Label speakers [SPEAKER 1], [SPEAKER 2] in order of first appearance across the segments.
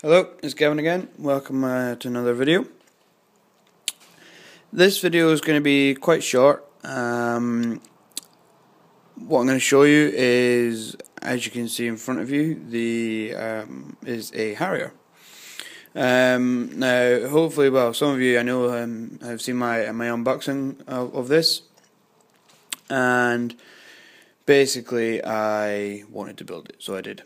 [SPEAKER 1] Hello, it's Gavin again. Welcome to another video. This video is going to be quite short. What I'm going to show you is, as you can see in front of you, is a Harrier. Now, hopefully, well, some of you I know have seen my unboxing of this, and basically I wanted to build it, so I did.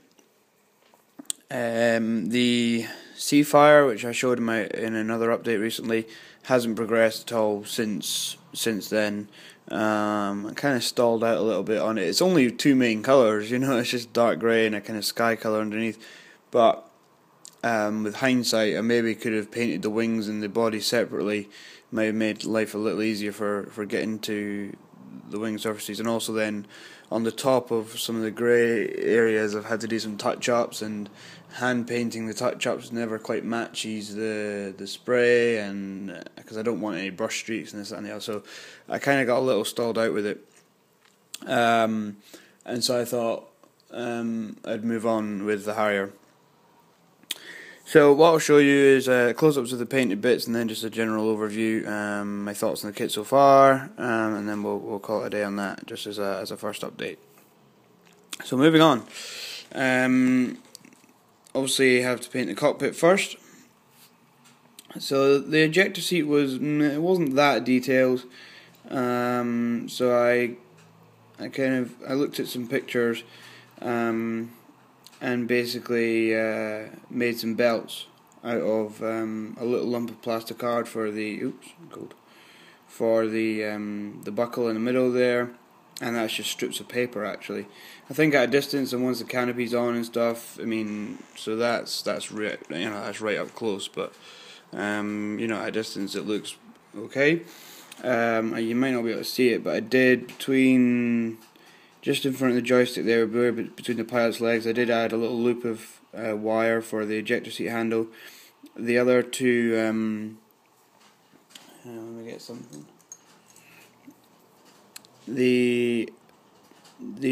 [SPEAKER 1] The Seafire, which I showed in another update recently, hasn't progressed at all since then. I kind of stalled out a little bit on it. It's only two main colours, you know, it's just dark grey and a kind of sky colour underneath. But with hindsight, I maybe could have painted the wings and the body separately. Might have made life a little easier for getting to the wing surfaces, and also then on the top of some of the grey areas I've had to do some touch-ups, and hand painting the touch-ups never quite matches the spray, and because I don't want any brush streaks and this and the other, so I kind of got a little stalled out with it, and so I thought I'd move on with the Harrier. So what I'll show you is close-ups of the painted bits, and then just a general overview, my thoughts on the kit so far, and then we'll call it a day on that, just as a first update. So moving on, obviously you have to paint the cockpit first. So the ejector seat wasn't that detailed, so I looked at some pictures. And basically made some belts out of a little lump of plastic card for the buckle in the middle there, and that's just strips of paper actually. I think at a distance, and once the canopy's on and stuff, I mean, so that's right, that's right up close, but at a distance it looks okay. You might not be able to see it, but I did just in front of the joystick there, between the pilot's legs, I did add a little loop of wire for the ejector seat handle. The other two, let me get something. The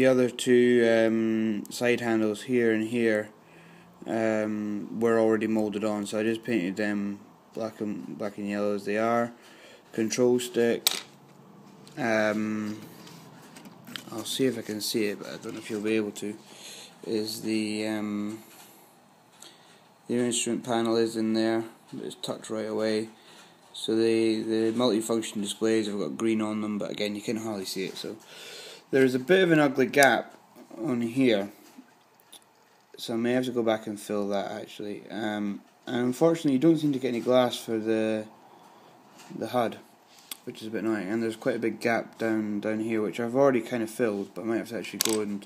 [SPEAKER 1] other two side handles here and here were already molded on, so I just painted them black and yellow as they are. Control stick. I'll see if I can see it, but I don't know if you'll be able to. Is the instrument panel is in there, but it's tucked right away. So the multifunction displays have got green on them, but again you can hardly see it. So there's a bit of an ugly gap on here, so I may have to go back and fill that actually. And unfortunately, you don't seem to get any glass for the HUD, which is a bit annoying, and there's quite a big gap down here, which I've already kind of filled, but I might have to actually go and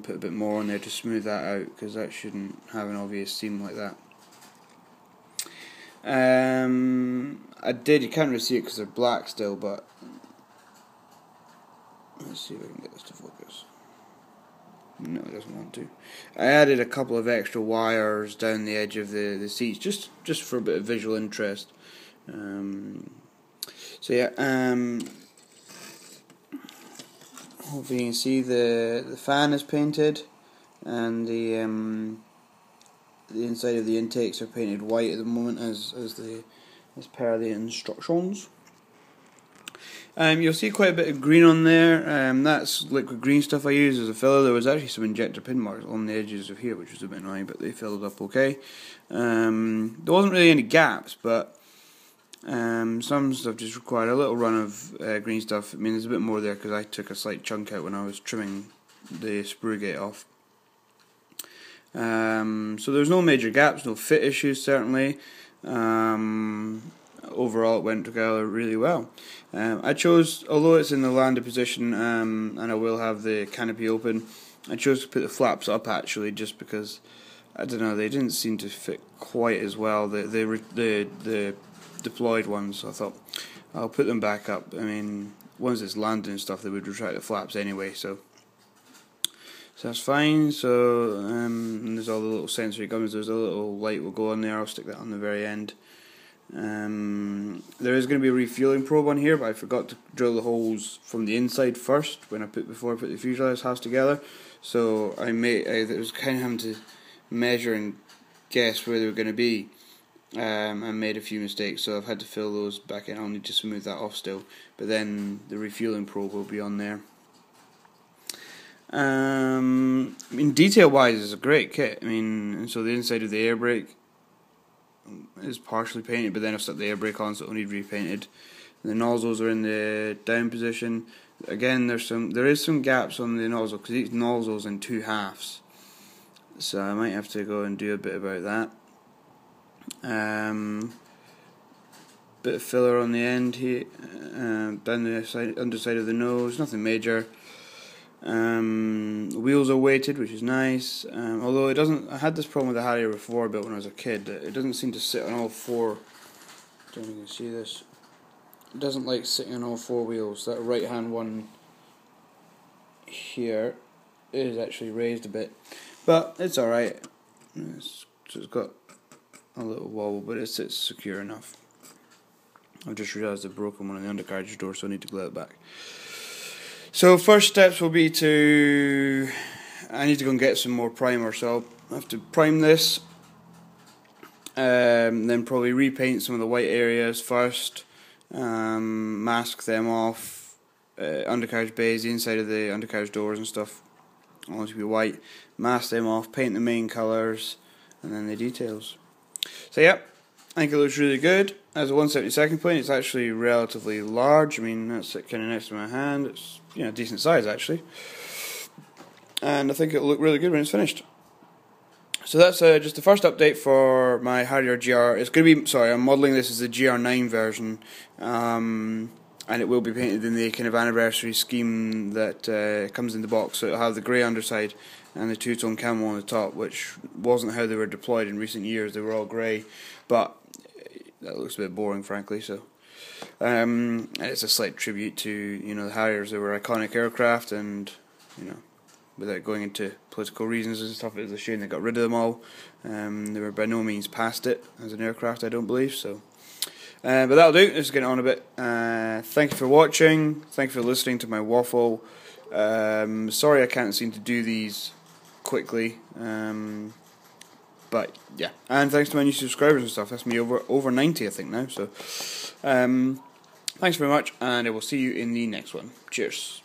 [SPEAKER 1] put a bit more on there to smooth that out, because that shouldn't have an obvious seam like that. You can't really see it because they're black still, but let's see if I can get this to focus. No, it doesn't want to. I added a couple of extra wires down the edge of the seats, just for a bit of visual interest. So yeah, hopefully you can see the fan is painted, and the inside of the intakes are painted white at the moment as per the instructions. You'll see quite a bit of green on there. That's liquid green stuff I use as a filler. There was actually some injector pin marks on the edges of here, which was a bit annoying, but they filled up okay. There wasn't really any gaps, but some stuff just required a little run of green stuff. I mean, there's a bit more there because I took a slight chunk out when I was trimming the sprue gate off. So there's no major gaps, no fit issues certainly. Overall it went together really well. I chose, although it's in the landed position, and I will have the canopy open, I chose to put the flaps up actually, just because, I don't know, they didn't seem to fit quite as well, the deployed ones, so I thought I'll put them back up. I mean, once it's landed and stuff, they would retract the flaps anyway, so that's fine. So and there's all the little sensory guns. There's a little light will go on there. I'll stick that on the very end. There is going to be a refueling probe on here, but I forgot to drill the holes from the inside first before I put the fuselage halves together. So I was kind of having to measure and guess where they were going to be, and made a few mistakes, so I've had to fill those back in. I'll need to smooth that off still, but then the refueling probe will be on there. I mean, detail wise, it's a great kit. I mean, so the inside of the air brake is partially painted, but then I've stuck the air brake on, so it'll need repainted. The nozzles are in the down position. Again, there is some gaps on the nozzle because each nozzle's in two halves, so I might have to go and do a bit about that. Bit of filler on the end here, down the underside of the nose. Nothing major. The wheels are weighted, which is nice. Although it doesn't. I had this problem with the Harrier before, but when I was a kid, it doesn't seem to sit on all four. Don't know if you can see this. It doesn't like sitting on all four wheels. That right hand one here is actually raised a bit, but it's alright. It's got a little wobble, but it sits secure enough. I've just realised I've broken one of the undercarriage doors, so I need to glue it back. So first steps will be I need to go and get some more primer, so I'll have to prime this, then probably repaint some of the white areas first, mask them off, undercarriage bays, the inside of the undercarriage doors and stuff, all need to be white, mask them off, paint the main colours, and then the details. So yeah, I think it looks really good. As a 1/72 point, it's actually relatively large. I mean, that's kind of next to my hand. It's, you know, decent size actually, and I think it'll look really good when it's finished. So that's just the first update for my Harrier GR. It's going to be, sorry, I'm modelling this as the GR9 version, and it will be painted in the kind of anniversary scheme that comes in the box. So it'll have the grey underside and the two-tone camo on the top, which wasn't how they were deployed in recent years. They were all grey, but that looks a bit boring, frankly. So it's a slight tribute to, you know, the Harriers. They were iconic aircraft, and, you know, without going into political reasons and stuff, it was a shame they got rid of them all. They were by no means past it as an aircraft, I don't believe. So, but that'll do. Let's get on a bit. Thank you for watching. Thank you for listening to my waffle. Sorry I can't seem to do these quickly. But yeah, and thanks to my new subscribers and stuff. That's me over 90, I think, now. So, thanks very much, and I will see you in the next one. Cheers.